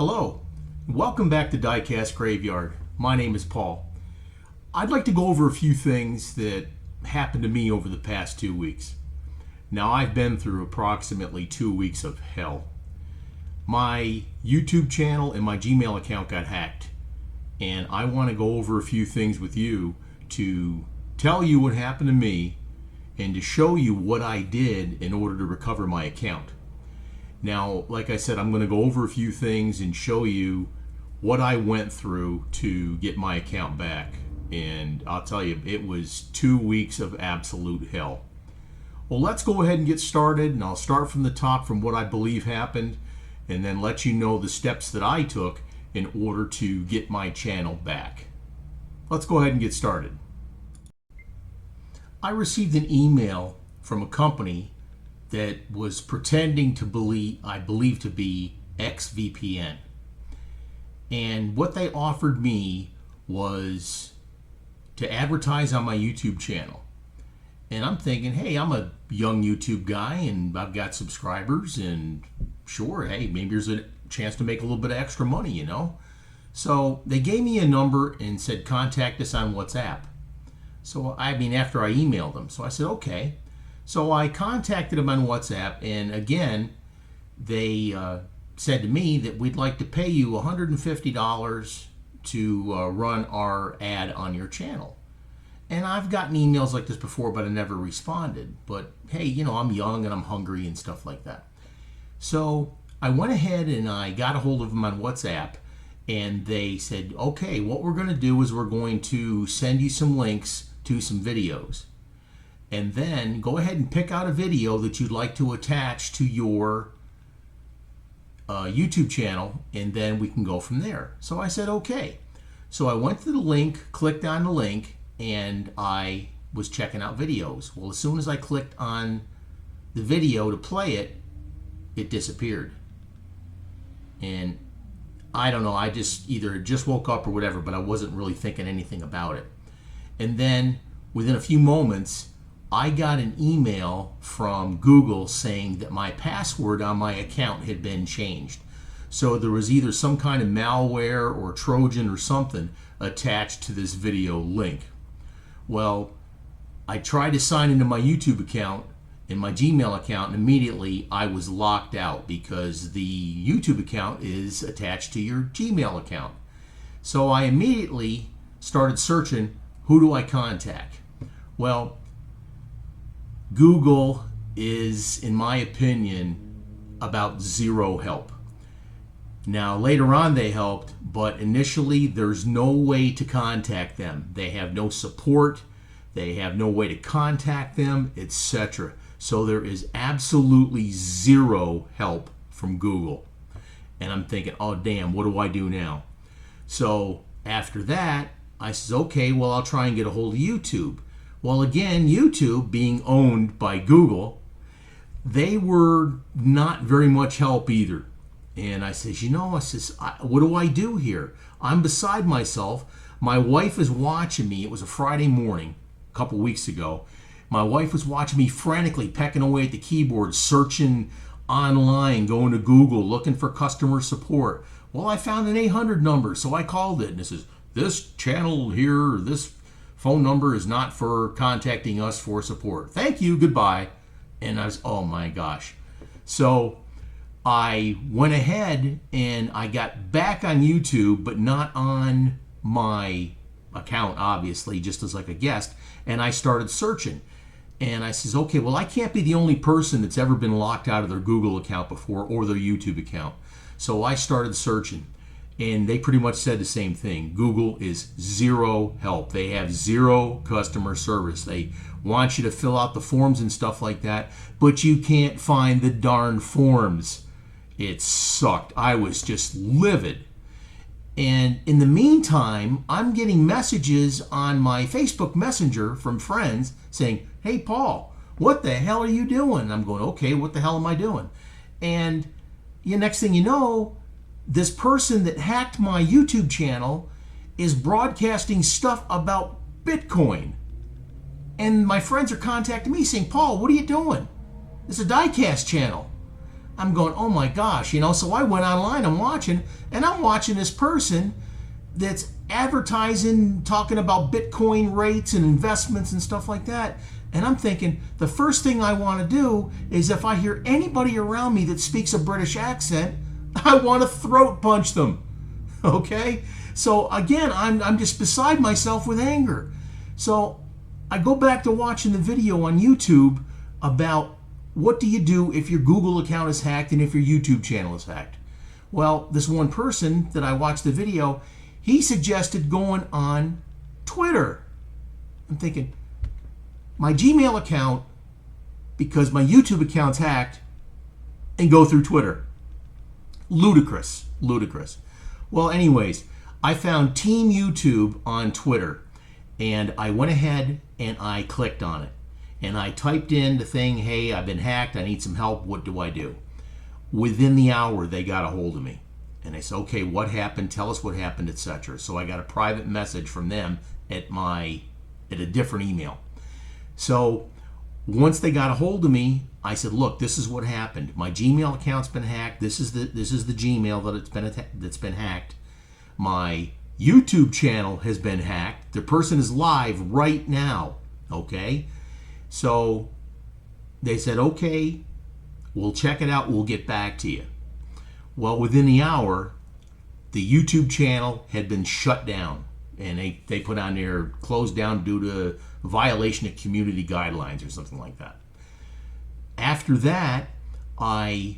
Hello, welcome back to Diecast Graveyard. My name is Paul. I'd like to go over a few things that happened to me over the past 2 weeks. Now, I've been through approximately 2 weeks of hell. My YouTube channel and my Gmail account got hacked, and I want to go over a few things with you to tell you what happened to me and to show you what I did in order to recover my account. Now, like I said, I'm going to go over a few things and show you what I went through to get my account back. And I'll tell you, it was 2 weeks of absolute hell. Well, let's go ahead and get started, and I'll start from the top from what I believe happened, and then let you know the steps that I took in order to get my channel back. Let's go ahead and get started. I received an email from a company that was pretending to believe to be XVPN. And what they offered me was to advertise on my YouTube channel. And I'm thinking, hey, I'm a young YouTube guy and I've got subscribers, and sure, hey, maybe there's a chance to make a little bit of extra money, you know? So they gave me a number and said, contact us on WhatsApp. So, after I emailed them. So I said, okay. So I contacted them on WhatsApp, and again, they said to me that we'd like to pay you $150 to run our ad on your channel. And I've gotten emails like this before, but I never responded. But hey, you know, I'm young and I'm hungry and stuff like that. So I went ahead and I got a hold of them on WhatsApp, and they said, okay, what we're going to do is we're going to send you some links to some videos. And then go ahead and pick out a video that you'd like to attach to your YouTube channel, and then we can go from there. So I said, okay. So I went to the link, clicked on the link, and I was checking out videos. Well, as soon as I clicked on the video to play it, it disappeared. And I don't know, I just woke up or whatever, but I wasn't really thinking anything about it. And then within a few moments, I got an email from Google saying that my password on my account had been changed. So there was either some kind of malware or Trojan or something attached to this video link. Well, I tried to sign into my YouTube account and my Gmail account, and immediately I was locked out because the YouTube account is attached to your Gmail account. So I immediately started searching, who do I contact? Well, Google is, in my opinion, about zero help. Now, later on they helped, but initially there's no way to contact them. They have no support, they have no way to contact them, etc. So there is absolutely zero help from Google. And I'm thinking, oh damn, what do I do now? So after that, I says, okay, well, I'll try and get a hold of YouTube. Well, again, YouTube, being owned by Google, they were not very much help either. And I says, what do I do here? I'm beside myself. My wife is watching me. It was a Friday morning a couple weeks ago. My wife was watching me frantically pecking away at the keyboard, searching online, going to Google, looking for customer support. Well, I found an 800 number, so I called it, and it says, this channel here, this phone number is not for contacting us for support. Thank you, goodbye. And I was, oh my gosh. So I went ahead and I got back on YouTube, but not on my account, obviously, just as like a guest. And I started searching. And I says, okay, well, I can't be the only person that's ever been locked out of their Google account before or their YouTube account. So I started searching. And they pretty much said the same thing. Google is zero help. They have zero customer service. They want you to fill out the forms and stuff like that, but you can't find the darn forms. It sucked. I was just livid. And in the meantime, I'm getting messages on my Facebook Messenger from friends saying, hey, Paul, what the hell are you doing? And I'm going, okay, what the hell am I doing? And next thing you know, this person that hacked my YouTube channel is broadcasting stuff about Bitcoin. And my friends are contacting me saying, Paul, what are you doing? It's a Diecast channel. I'm going, oh my gosh, so I went online, I'm watching this person that's advertising, talking about Bitcoin rates and investments and stuff like that. And I'm thinking, the first thing I want to do is if I hear anybody around me that speaks a British accent, I want to throat punch them. Okay? So again, I'm just beside myself with anger. So I go back to watching the video on YouTube about what do you do if your Google account is hacked and if your YouTube channel is hacked. Well, this one person that I watched the video, he suggested going on Twitter. I'm thinking, my Gmail account, because my YouTube account's hacked, and go through Twitter. Ludicrous. Well, anyways, I found Team YouTube on Twitter, and I went ahead and I clicked on it. And I typed in the thing, hey, I've been hacked, I need some help, what do I do? Within the hour, they got a hold of me. And they said, okay, what happened? Tell us what happened, etc. So I got a private message from them at a different email. So once they got a hold of me, I said, look, this is what happened. My Gmail account's been hacked. This is the Gmail that's been hacked. My YouTube channel has been hacked. The person is live right now. Okay? So they said, okay, we'll check it out. We'll get back to you. Well, within the hour, the YouTube channel had been shut down. And they put on there, closed down due to violation of community guidelines or something like that. After that, I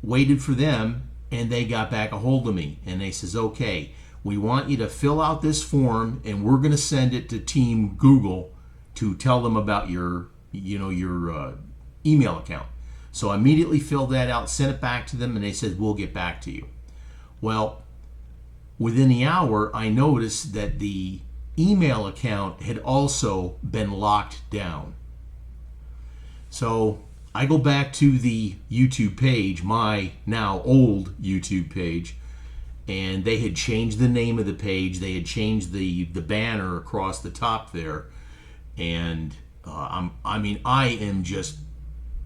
waited for them, and they got back a hold of me. And they says, okay, we want you to fill out this form, and we're going to send it to Team Google to tell them about your email account. So I immediately filled that out, sent it back to them, and they said, we'll get back to you. Well, within the hour, I noticed that the email account had also been locked down. So I go back to the YouTube page, my now old YouTube page, and they had changed the name of the page. They had changed the banner across the top there. And I am just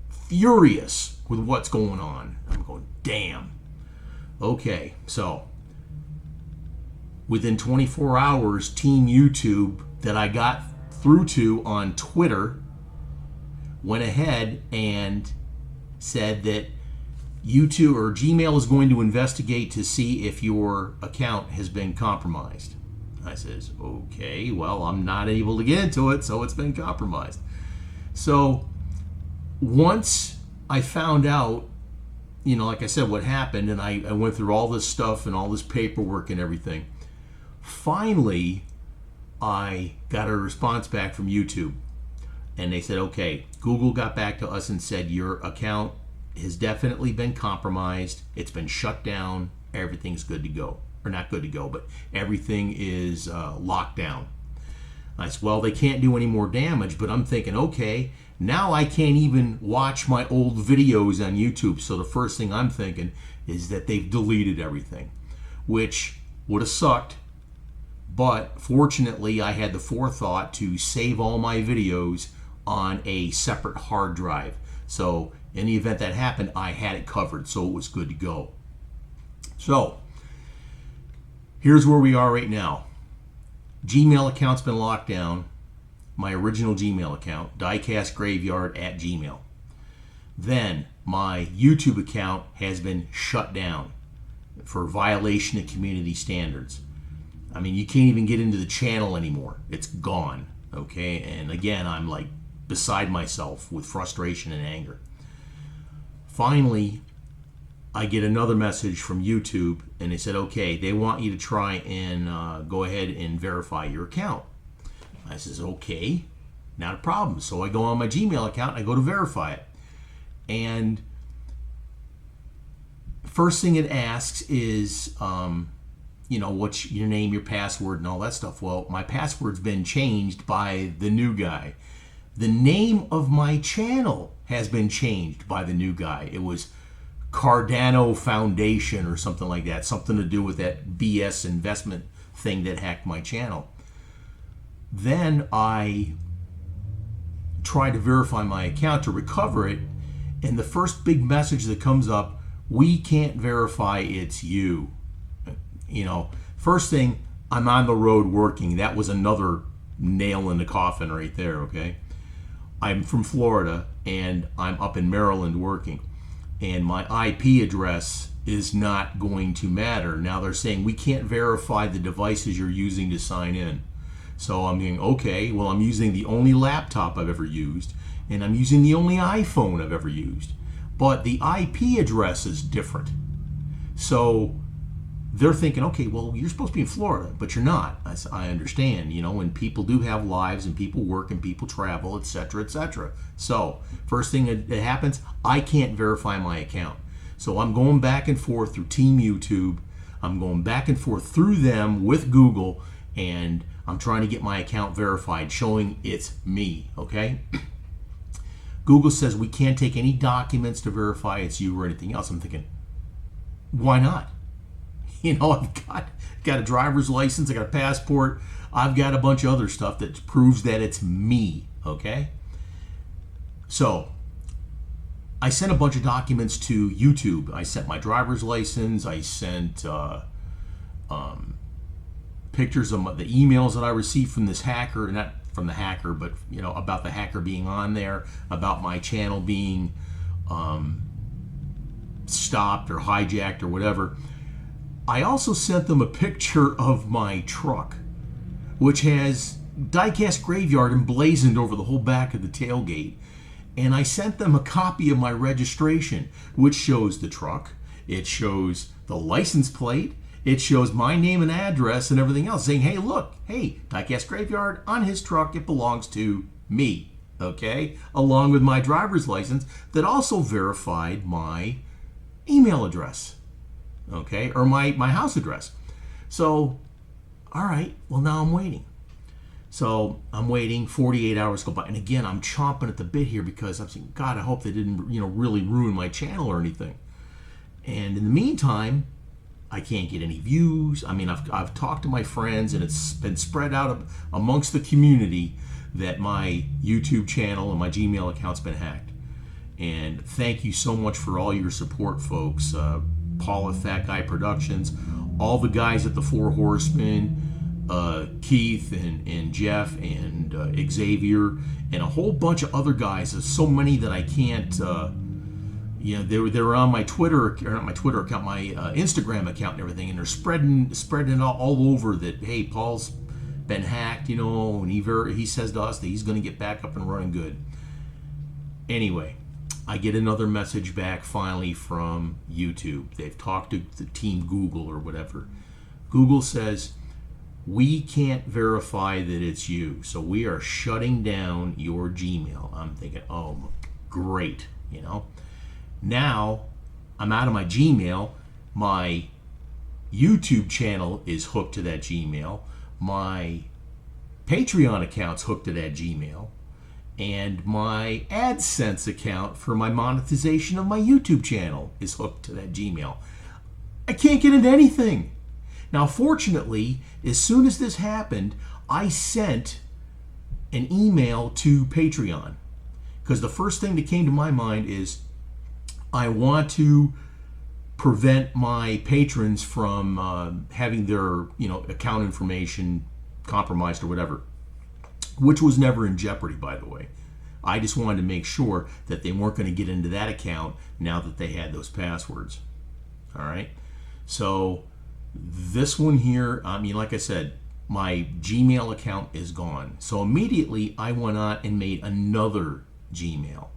furious with what's going on. I'm going, damn. Okay, so within 24 hours, Team YouTube that I got through to on Twitter went ahead and said that YouTube or Gmail is going to investigate to see if your account has been compromised. I says, okay, well, I'm not able to get into it, so it's been compromised. So once I found out, like I said, what happened, and I went through all this stuff and all this paperwork and everything, finally, I got a response back from YouTube. And they said, okay, Google got back to us and said, your account has definitely been compromised. It's been shut down. Everything's good to go. Or not good to go, but everything is locked down. I said, well, they can't do any more damage, but I'm thinking, okay, now I can't even watch my old videos on YouTube. So the first thing I'm thinking is that they've deleted everything, which would have sucked. But fortunately, I had the forethought to save all my videos on a separate hard drive. So in the event that happened, I had it covered, so it was good to go. So here's where we are right now. Gmail account's been locked down. My original Gmail account, diecastgraveyard@gmail. Then my YouTube account has been shut down for violation of community standards. I mean, you can't even get into the channel anymore. It's gone, okay? And again, I'm like beside myself with frustration and anger. Finally, I get another message from YouTube, and they said, okay, they want you to try and go ahead and verify your account. I says, okay, not a problem. So I go on my Gmail account, I go to verify it. And first thing it asks is, what's your name, your password, and all that stuff. Well, my password's been changed by the new guy. The name of my channel has been changed by the new guy. It was Cardano Foundation or something like that. Something to do with that BS investment thing that hacked my channel. Then I tried to verify my account to recover it, And the first big message that comes up, we can't verify it's you. You know, first thing, I'm on the road working. That was another nail in the coffin right there, okay? I'm from Florida and I'm up in Maryland working. And my IP address is not going to matter. Now they're saying we can't verify the devices you're using to sign in. So I'm going, okay, well, I'm using the only laptop I've ever used, and I'm using the only iPhone I've ever used. But the IP address is different. So they're thinking, okay, well, you're supposed to be in Florida, but you're not. I understand, you know, and people do have lives, and people work, and people travel, etc., etc. So first thing that happens, I can't verify my account. So I'm going back and forth through Team YouTube. I'm going back and forth through them with Google, and I'm trying to get my account verified, showing it's me, okay? Google says we can't take any documents to verify it's you or anything else. I'm thinking, why not? You know, I've got a driver's license, I got a passport, I've got a bunch of other stuff that proves that it's me, okay? So I sent a bunch of documents to YouTube. I sent my driver's license, I sent pictures of the emails that I received from this hacker, not from the hacker, but you know, about the hacker being on there, about my channel being stopped or hijacked or whatever. I also sent them a picture of my truck, which has Diecast Graveyard emblazoned over the whole back of the tailgate. And I sent them a copy of my registration, which shows the truck, it shows the license plate, it shows my name and address and everything else, saying, hey, look, hey, Diecast Graveyard, on his truck, it belongs to me, okay? Along with my driver's license that also verified my email address, okay? Or my house address. So, all right, well, now I'm waiting. So I'm waiting, 48 hours go by. And again, I'm chomping at the bit here because I'm saying, God, I hope they didn't, you know, really ruin my channel or anything. And in the meantime, I can't get any views. I mean, I've talked to my friends, and it's been spread out amongst the community that my YouTube channel and my Gmail account's been hacked. And thank you so much for all your support, folks. Paul at Fat Guy Productions, all the guys at the Four Horsemen, Keith and Jeff and Xavier, and a whole bunch of other guys. There's so many that I can't. You know, they were on my Twitter, or not my Twitter account, my Instagram account and everything, and they're spreading all over that, hey, Paul's been hacked, you know, and he says to us that he's going to get back up and running good. Anyway, I get another message back finally from YouTube. They've talked to the team Google or whatever. Google says, we can't verify that it's you, so we are shutting down your Gmail. I'm thinking, oh, great, you know. Now, I'm out of my Gmail. My YouTube channel is hooked to that Gmail. My Patreon account's hooked to that Gmail. And my AdSense account for my monetization of my YouTube channel is hooked to that Gmail. I can't get into anything. Now, fortunately, as soon as this happened, I sent an email to Patreon, because the first thing that came to my mind is I want to prevent my patrons from having their, you know, account information compromised or whatever, which was never in jeopardy, by the way. I just wanted to make sure that they weren't going to get into that account now that they had those passwords. All right, so this one here, I mean, like I said, my Gmail account is gone. So immediately I went on and made another Gmail.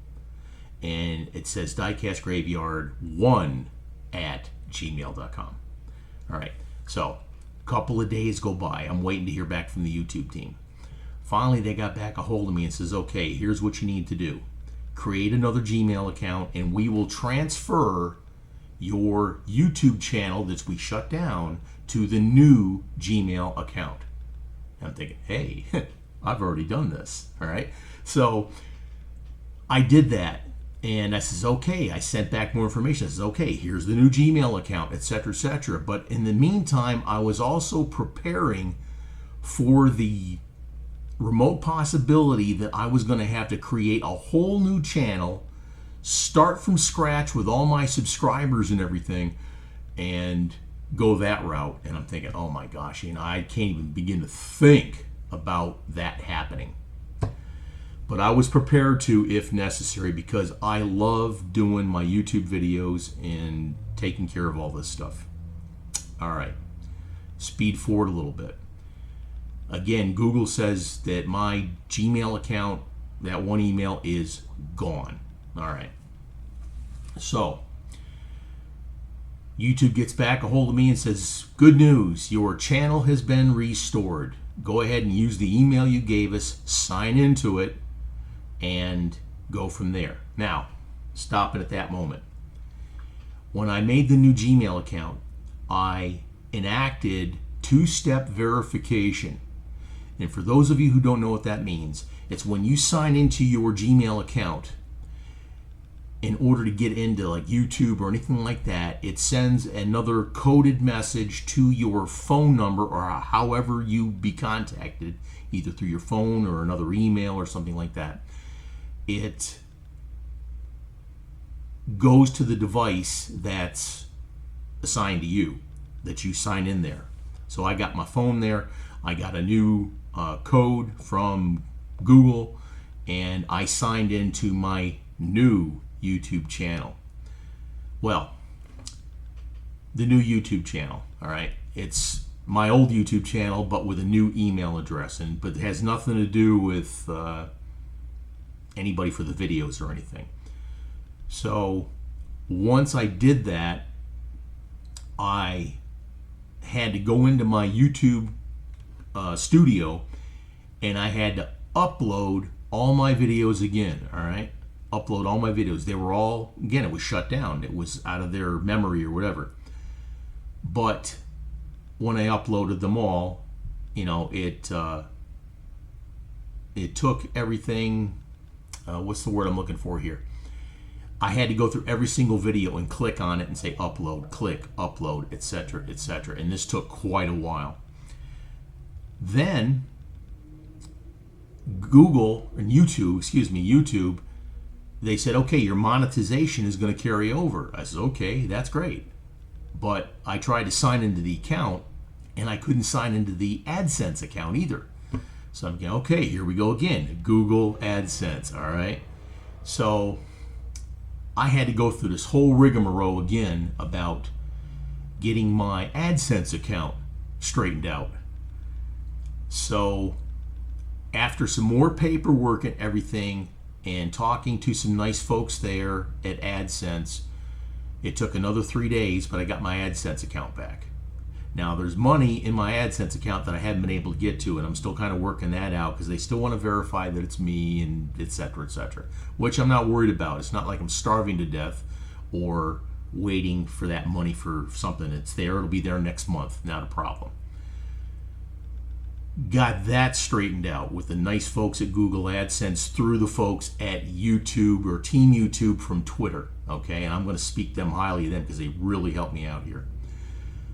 And it says diecastgraveyard1@gmail.com. All right, so a couple of days go by. I'm waiting to hear back from the YouTube team. Finally, they got back a hold of me and says, okay, here's what you need to do. Create another Gmail account, and we will transfer your YouTube channel that we shut down to the new Gmail account. And I'm thinking, hey, I've already done this, all right? So I did that, and I says, okay, I sent back more information. I says, okay, here's the new Gmail account, etc., etc. But in the meantime, I was also preparing for the remote possibility that I was going to have to create a whole new channel start from scratch with all my subscribers and everything and go that route. And I'm thinking, oh my gosh, I can't even begin to think about that happening. But I was prepared to if necessary, because I love doing my YouTube videos and taking care of all this stuff. All right, speed forward a little bit. Again, Google says that my Gmail account, that one email, is gone. All right. So YouTube gets back a hold of me and says, good news, your channel has been restored. Go ahead and use the email you gave us, sign into it, and go from there. Now, stopping at that moment. When I made the new Gmail account, I enacted two-step verification. And for those of you who don't know what that means, it's when you sign into your Gmail account, in order to get into like YouTube or anything like that, it sends another coded message to your phone number, or however you be contacted, either through your phone or another email or something like that. It goes to the device that's assigned to you, that you sign in there. So I got my phone there, I got a new code from Google, and I signed into my new YouTube channel. Well, the new YouTube channel, all right, it's my old YouTube channel but with a new email address, but it has nothing to do with anybody for the videos or anything. So once I did that, I had to go into my YouTube studio, and I had to upload all my videos again. All right, upload all my videos. They were all, again, it was shut down. It was out of their memory or whatever. But when I uploaded them all, it took everything. What's the word I'm looking for here? I had to go through every single video and click on it and say upload, click, upload, etc., etc. And this took quite a while. Then Google and YouTube, they said, okay, your monetization is going to carry over. I said, okay, that's great. But I tried to sign into the account, and I couldn't sign into the AdSense account either. So I'm going, okay, here we go again. Google AdSense, all right? So I had to go through this whole rigmarole again about getting my AdSense account straightened out. So after some more paperwork and everything, and talking to some nice folks there at AdSense, it took another 3 days, but I got my AdSense account back. Now, there's money in my AdSense account that I haven't been able to get to, and I'm still kind of working that out because they still want to verify that it's me, and etc., etc., which I'm not worried about. It's not like I'm starving to death or waiting for that money for something. It's there. It'll be there next month. Not a problem. Got that straightened out with the nice folks at Google AdSense through the folks at YouTube or Team YouTube from Twitter. Okay, and I'm going to speak them highly of them because they really helped me out here.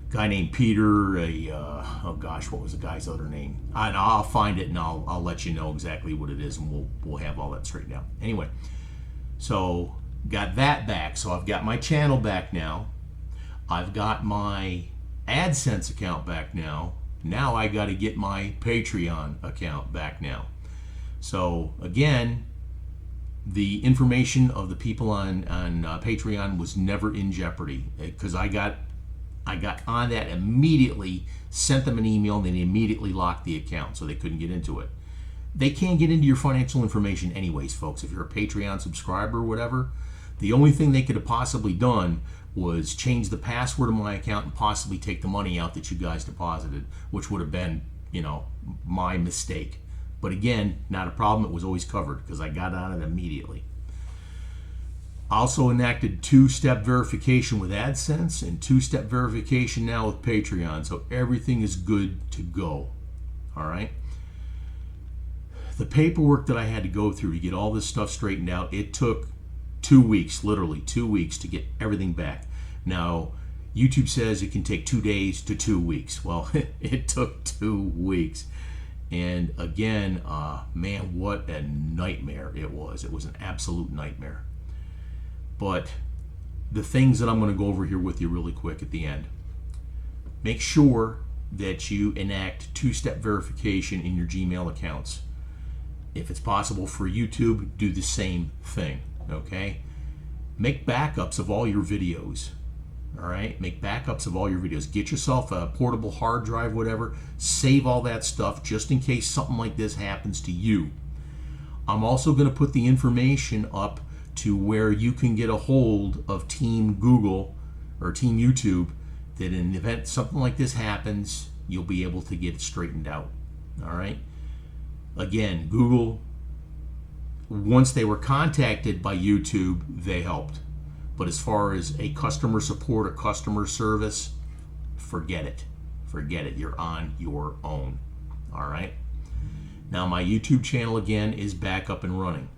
Guy named Peter, oh gosh, what was the guy's other name? I'll find it and I'll let you know exactly what it is, and we'll have all that straightened out. Anyway, so got that back. So I've got my channel back now. I've got my AdSense account back now. Now I got to get my Patreon account back now. So again, the information of the people on Patreon was never in jeopardy, because I got on that immediately, sent them an email, and they immediately locked the account so they couldn't get into it. They can't get into your financial information anyways, folks. If you're a Patreon subscriber or whatever, the only thing they could have possibly done was change the password of my account and possibly take the money out that you guys deposited, which would have been, my mistake. But again, not a problem. It was always covered because I got on it immediately. Also enacted two-step verification with AdSense and two-step verification now with Patreon. So everything is good to go. All right. The paperwork that I had to go through to get all this stuff straightened out, it took 2 weeks, literally 2 weeks to get everything back. Now, YouTube says it can take 2 days to 2 weeks. Well, it took 2 weeks. And again, man, what a nightmare it was. It was an absolute nightmare. But the things that I'm going to go over here with you really quick at the end. Make sure that you enact two-step verification in your Gmail accounts. If it's possible for YouTube, do the same thing, okay? Make backups of all your videos, all right? Make backups of all your videos. Get yourself a portable hard drive, whatever. Save all that stuff just in case something like this happens to you. I'm also going to put the information up to where you can get a hold of Team Google or Team YouTube, that in the event something like this happens, you'll be able to get it straightened out. All right? Again, Google, once they were contacted by YouTube, they helped. But as far as a customer support or customer service, forget it. Forget it. You're on your own. All right? Now, my YouTube channel, again, is back up and running.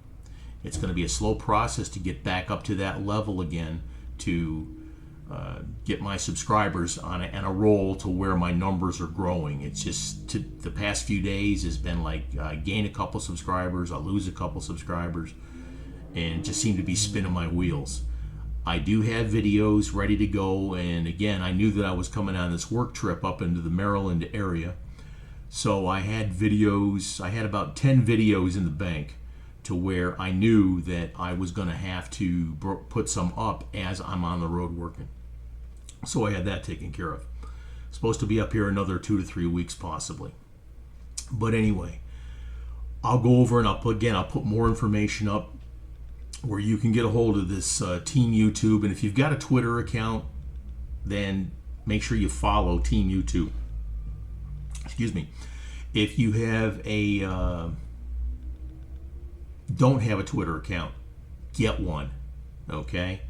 It's going to be a slow process to get back up to that level again, to get my subscribers on a roll to where my numbers are growing. It's just the past few days has been like I gain a couple subscribers, I lose a couple subscribers, and just seem to be spinning my wheels. I do have videos ready to go, and again, I knew that I was coming on this work trip up into the Maryland area, so I had videos. I had about 10 videos in the bank, to where I knew that I was going to have to put some up as I'm on the road working. So I had that taken care of. Supposed to be up here another 2 to 3 weeks possibly. But anyway, I'll go over and I'll put more information up where you can get a hold of this Team YouTube. And if you've got a Twitter account, then make sure you follow Team YouTube. Excuse me. If you have don't have a Twitter account, get one, okay?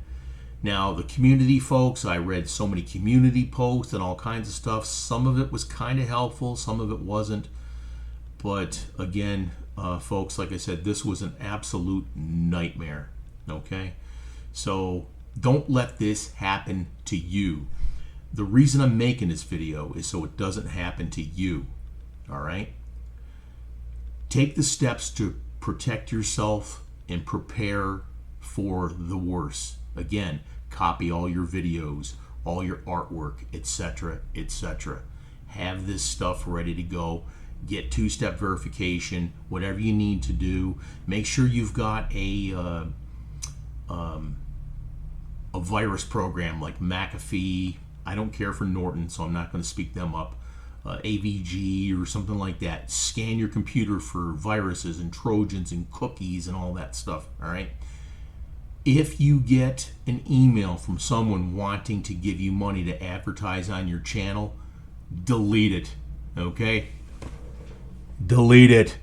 Now, the community folks, I read so many community posts and all kinds of stuff. Some of it was kind of helpful, some of it wasn't. But again, folks, like I said, this was an absolute nightmare, okay? So don't let this happen to you. The reason I'm making this video is so it doesn't happen to you, all right? Take the steps to protect yourself and prepare for the worst. Again, copy all your videos, all your artwork, etc., etc. Have this stuff ready to go. Get two-step verification, whatever you need to do. Make sure you've got a virus program like McAfee. I don't care for Norton, so I'm not going to speak them up. AVG or something like that. Scan your computer for viruses and Trojans and cookies and all that stuff, all right? If you get an email from someone wanting to give you money to advertise on your channel, delete it, okay? Delete it.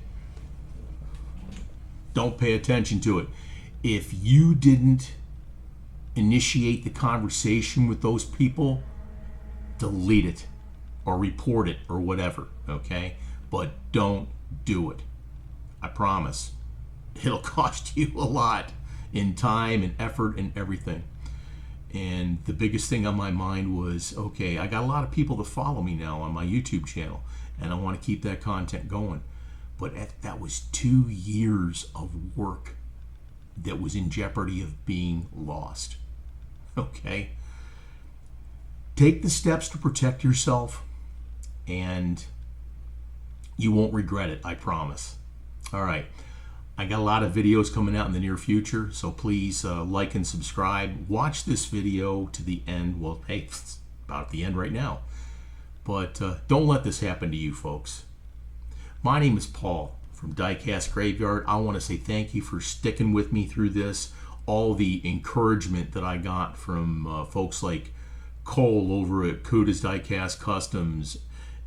Don't pay attention to it. If you didn't initiate the conversation with those people, delete it or report it or whatever, okay? But don't do it. I promise. It'll cost you a lot in time and effort and everything. And the biggest thing on my mind was, okay, I got a lot of people that follow me now on my YouTube channel, and I want to keep that content going. But that was 2 years of work that was in jeopardy of being lost. Okay? Take the steps to protect yourself, and you won't regret it, I promise. All right. I got a lot of videos coming out in the near future, so please like and subscribe. Watch this video to the end. Well, hey, it's about the end right now. But don't let this happen to you, folks. My name is Paul from Diecast Graveyard. I want to say thank you for sticking with me through this. All the encouragement that I got from folks like Cole over at Kuda's Diecast Customs,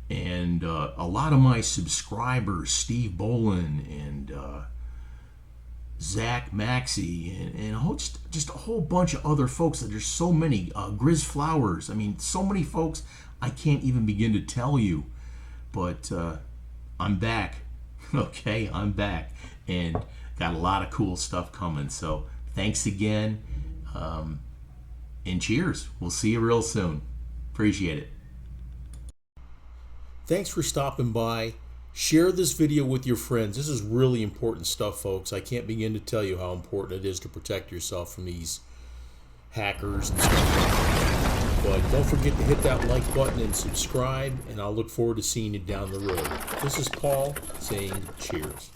and a lot of my subscribers, Steve Bolin and Zach Maxey, and just a whole bunch of other folks. There's so many. Grizz Flowers. I mean, so many folks I can't even begin to tell you. But I'm back. Okay, I'm back. And got a lot of cool stuff coming. So thanks again. And cheers. We'll see you real soon. Appreciate it. Thanks for stopping by. Share this video with your friends. This is really important stuff, folks. I can't begin to tell you how important it is to protect yourself from these hackers and stuff like that. But don't forget to hit that like button and subscribe, and I'll look forward to seeing you down the road. This is Paul saying cheers.